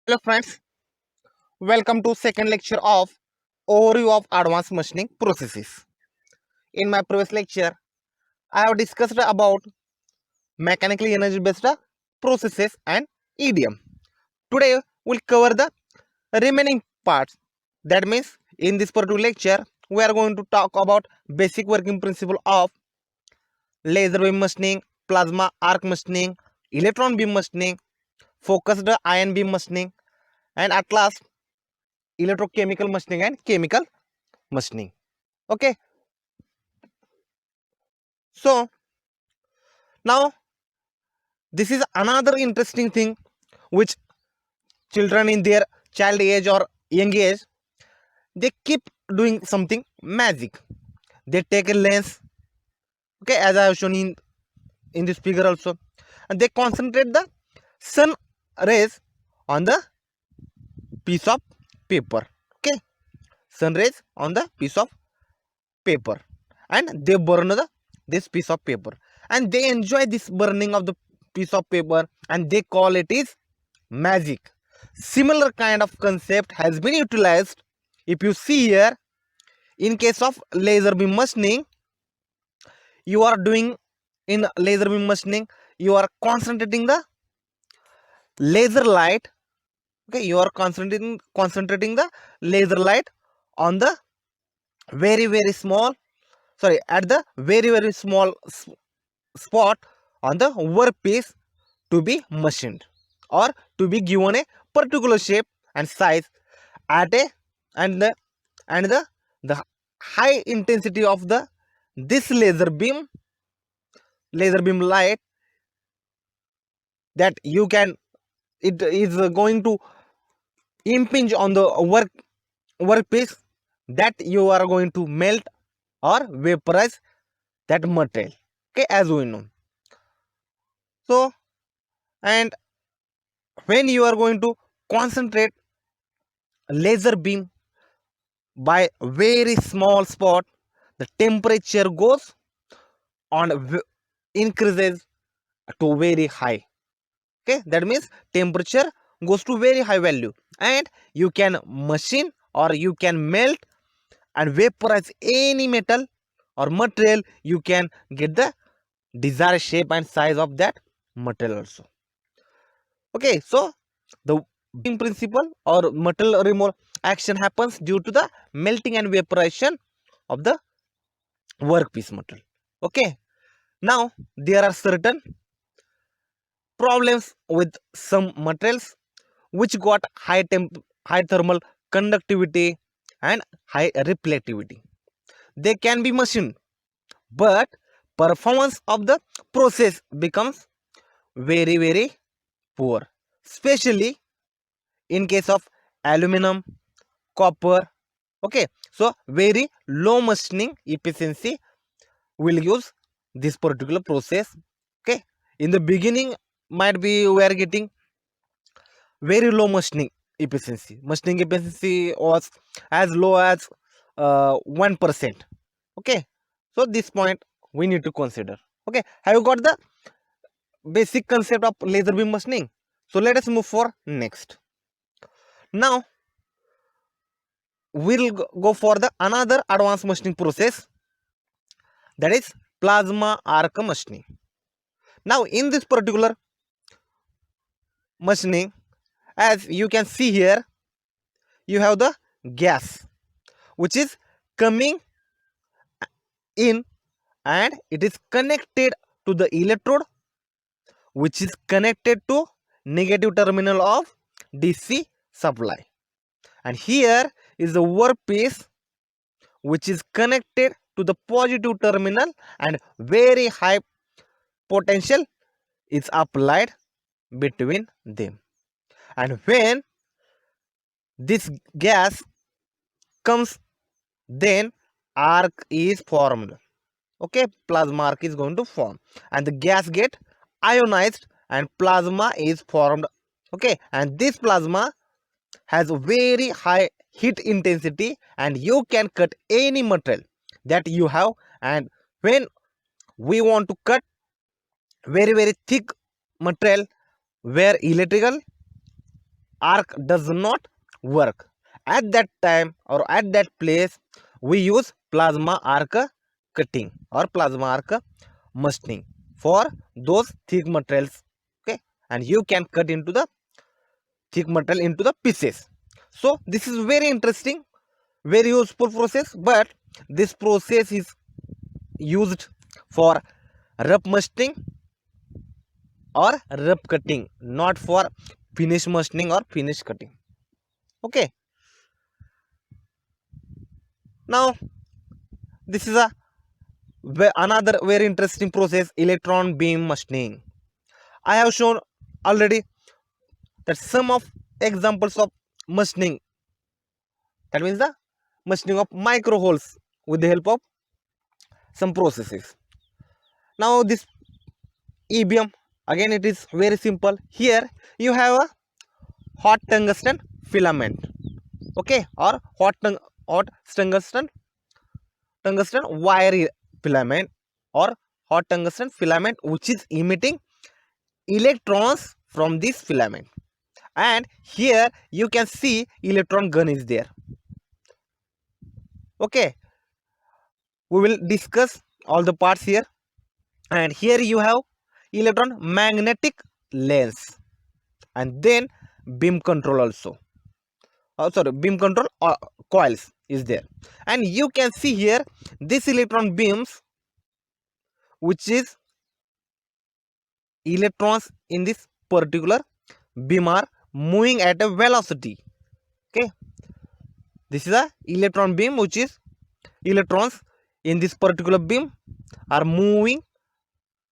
Hello friends, welcome to second lecture of overview of advanced machining processes. In my previous lecture, I have discussed about mechanically energy based processes and EDM. Today we'll cover the remaining parts. That means in this particular lecture, we are going to talk about basic working principle of laser beam machining, plasma arc machining, electron beam machining, focused ion beam machining, and at last electrochemical machining and chemical machining. Okay, so now this is another interesting thing which children in their child age or young age, they keep doing something magic. They take a lens, okay, as I have shown in this figure also, and they concentrate the sun rays on the piece of paper. Okay, sun rays on the piece of paper, and they burn this piece of paper, and they enjoy this burning of the piece of paper, and they call it is magic. Similar kind of concept has been utilized. If you see here, in case of laser beam machining, you are doing in laser beam machining, you are concentrating the laser light. Okay, you are concentrating the laser light on the very small, sorry, at the very small spot on the workpiece to be machined or to be given a particular shape and size at a and the high intensity of the this laser beam light, that you can, it is going to impinge on the workpiece, that you are going to melt or vaporize that material. Okay, as we know. So, and when you are going to concentrate laser beam by very small spot, the temperature goes on increases to very high. Okay, that means temperature goes to very high value, and you can machine or you can melt and vaporize any metal or material. You can get the desired shape and size of that material also. Okay, so the beam principle or metal removal action happens due to the melting and vaporization of the workpiece material. Okay, now there are certain problems with some materials which got high thermal conductivity and high reflectivity. They can be machined, but performance of the process becomes very poor, especially in case of aluminum, copper. Okay, so very low machining efficiency will use this particular process. Okay, in the beginning might be we are getting very low machining efficiency. Machining efficiency was as low as 1%. Okay, so this point we need to consider. Okay, have you got the basic concept of laser beam machining? So let us move for next. Now we'll go for the another advanced machining process, that is plasma arc machining. Now in this particular machining, as you can see here, you have the gas which is coming in, and it is connected to the electrode which is connected to negative terminal of DC supply, and here is the workpiece which is connected to the positive terminal, and very high potential is applied between them. And when this gas comes, then arc is formed. Okay, plasma arc is going to form, and the gas get ionized and plasma is formed. Okay, and this plasma has a very high heat intensity, and you can cut any material that you have. And when we want to cut very thick material where electrical arc does not work. At that time or at that place, we use plasma arc cutting or plasma arc machining for those thick materials. Okay, and you can cut into the thick material into the pieces. So this is very interesting, very useful process, but this process is used for rough machining or rough cutting, not for finish machining or finish cutting. Okay, now this is another very interesting process, electron beam machining. I have shown already that some of examples of machining, that means the machining of micro holes with the help of some processes. Now this EBM, again it is very simple. Here you have a hot tungsten filament, okay, or hot tungsten wire filament, or hot tungsten filament which is emitting electrons from this filament. And here you can see electron gun is there. Okay, we will discuss all the parts here. And here you have electron magnetic lens, and then beam control also. Sorry, beam control coils is there. And you can see here this electron beams, which is electrons in this particular beam are moving at a velocity. Okay, this is a electron beam, which is electrons in this particular beam are moving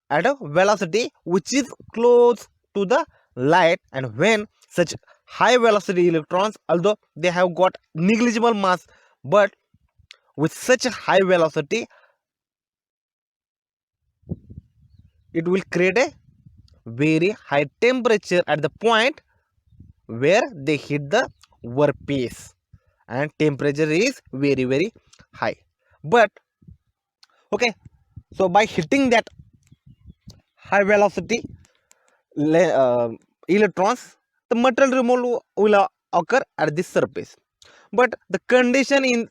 at a velocity which is close to the light. And when such high velocity electrons, although they have got negligible mass, but with such a high velocity, it will create a very high temperature at the point where they hit the workpiece, and temperature is very high. But okay, so by hitting that high velocity electrons, the material removal will occur at this surface. But the condition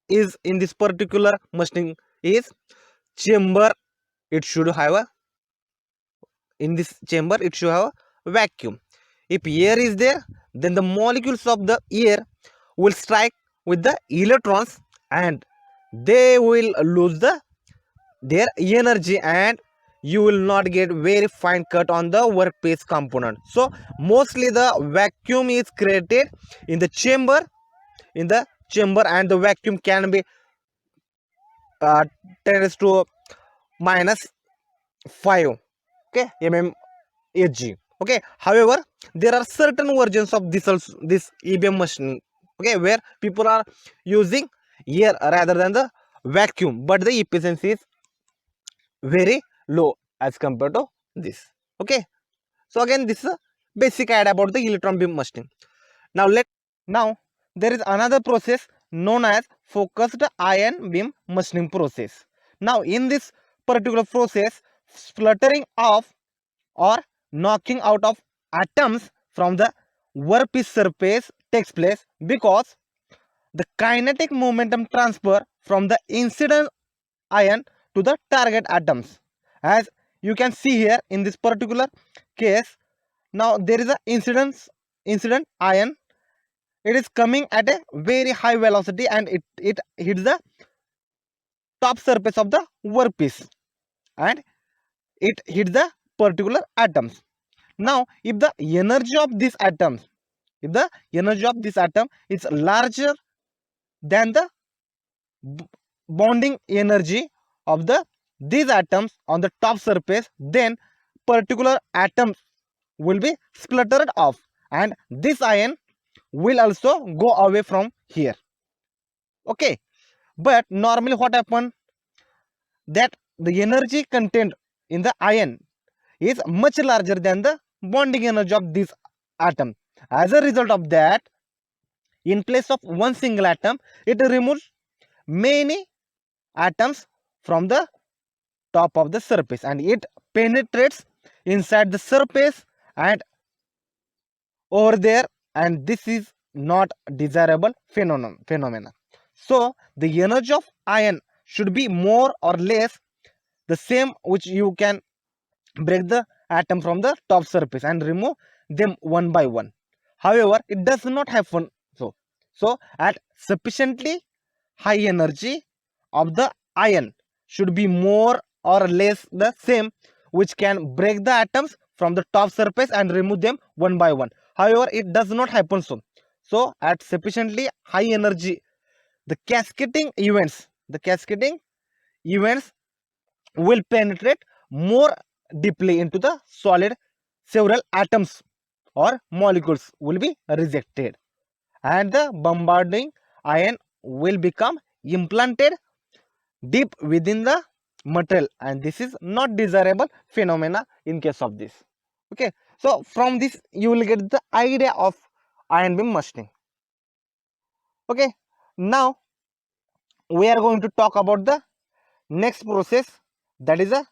is in this particular machining is chamber, it should have a, in this chamber it should have a vacuum. If air is there, then the molecules of the air will strike with the electrons and they will lose their energy, and you will not get very fine cut on the workpiece component. So mostly the vacuum is created in the chamber, and the vacuum can be 10 to minus 5, okay, mmHg. Okay, however, there are certain versions of this EBM machine, okay, where people are using air rather than the vacuum, but the efficiency is very low as compared to this. Okay, so again this is a basic idea about the electron beam machining. Now there is another process known as focused ion beam machining process. Now in this particular process, splattering off or knocking out of atoms from the workpiece surface takes place because the kinetic momentum transfer from the incident ion to the target atoms. As you can see here in this particular case, now there is a incident ion. It is coming at a very high velocity and it hits the top surface of the workpiece and it hits the particular atoms. Now if the energy of these atoms, is larger than the bonding energy of these atoms on the top surface, then particular atoms will be splattered off and this ion will also go away from here. Okay, but normally what happens, that the energy content in the ion is much larger than the bonding energy of this atom. As a result of that, in place of one single atom, it removes many atoms from the top of the surface and it penetrates inside the surface and over there and this is not desirable phenomena. So the energy of ion should be more or less the same, which you can break the atom from the top surface and remove them one by one. However, it does not happen so at sufficiently high energy of the ion should be more or less the same, which can break the atoms from the top surface and remove them one by one. However, it does not happen so at sufficiently high energy, the cascading events will penetrate more deeply into the solid. Several atoms or molecules will be rejected, and the bombarding ion will become implanted deep within the material, and this is not desirable phenomena in case of this. Okay, so from this you will get the idea of ion beam machining. Okay, now we are going to talk about the next process, that is a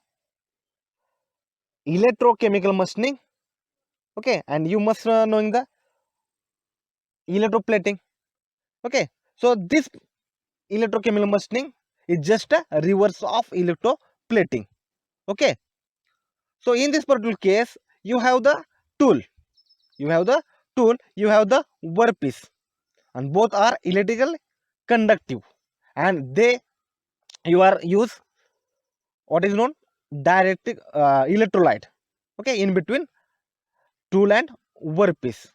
electrochemical machining. Okay, and you must knowing the electroplating. Okay, so this electrochemical machining is just a reverse of electroplating. Okay, so in this particular case, you have the tool, you have the workpiece, and both are electrical conductive, and you are use what is known direct electrolyte. Okay, in between tool and workpiece.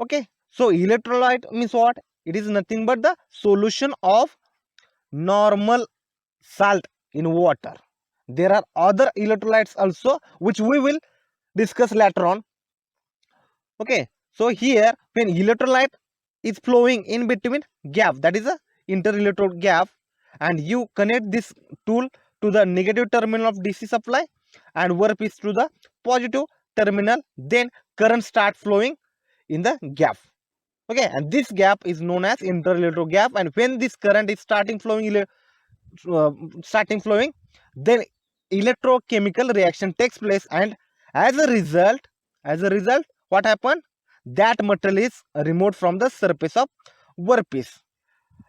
Okay, so electrolyte means what? It is nothing but the solution of normal salt in water. There are other electrolytes also, which we will discuss later on. Okay, so here when electrolyte is flowing in between gap, that is a interelectrode gap, and you connect this tool to the negative terminal of DC supply and workpiece to the positive terminal, then current start flowing in the gap. Okay, and this gap is known as interelectrode gap, and when this current is starting flowing, then electrochemical reaction takes place, and as a result what happened, that material is removed from the surface of workpiece,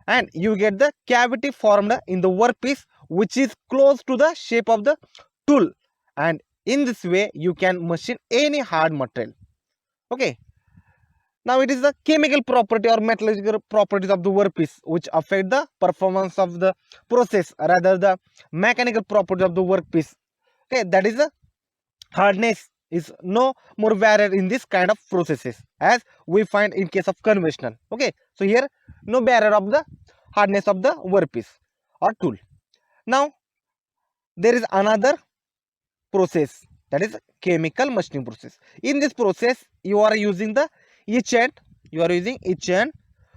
and you get the cavity formed in the workpiece, which is close to the shape of the tool, and in this way you can machine any hard material. Okay, now it is the chemical property or metallurgical properties of the workpiece which affect the performance of the process, rather the mechanical property of the workpiece. Okay, that is the hardness is no more barrier in this kind of processes as we find in case of conventional. Okay, so here no barrier of the hardness of the workpiece or tool. Now there is another process, that is chemical machining process. In this process you are using the etchant,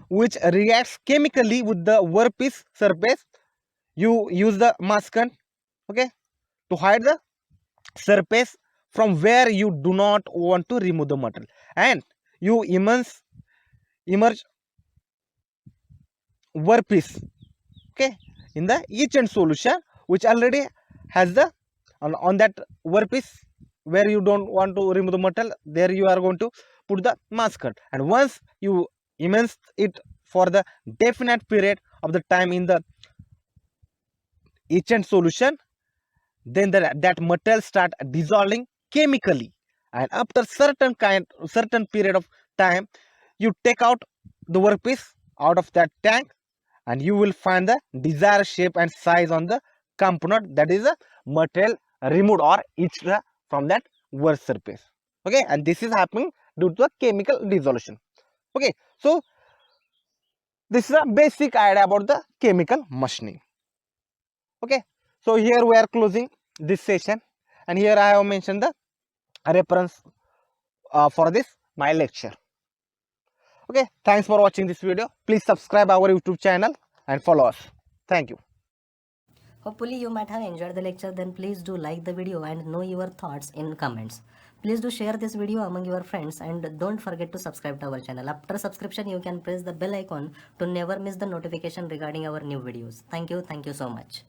which reacts chemically with the workpiece surface. You use the maskant, okay, to hide the surface from where you do not want to remove the material, and you immerse workpiece, okay, in the etchant solution, which already has the on that workpiece where you don't want to remove the material, there you are going to put the maskant, and once you immerse it for the definite period of the time in the etchant solution, then that material start dissolving chemically, and after certain period of time you take out the workpiece out of that tank, and you will find the desired shape and size on the component, that is a material removed or etched from that work surface. Okay, and this is happening due to the chemical dissolution. Okay, so this is a basic idea about the chemical machining. Okay, so here we are closing this session, and here I have mentioned the reference for this my lecture. Okay, thanks for watching this video. Please subscribe our YouTube channel and follow us. Thank you. Hopefully you might have enjoyed the lecture. Then please do like the video and know your thoughts in comments. Please do share this video among your friends, and don't forget to subscribe to our channel. After subscription you can press the bell icon to never miss the notification regarding our new videos. Thank you so much.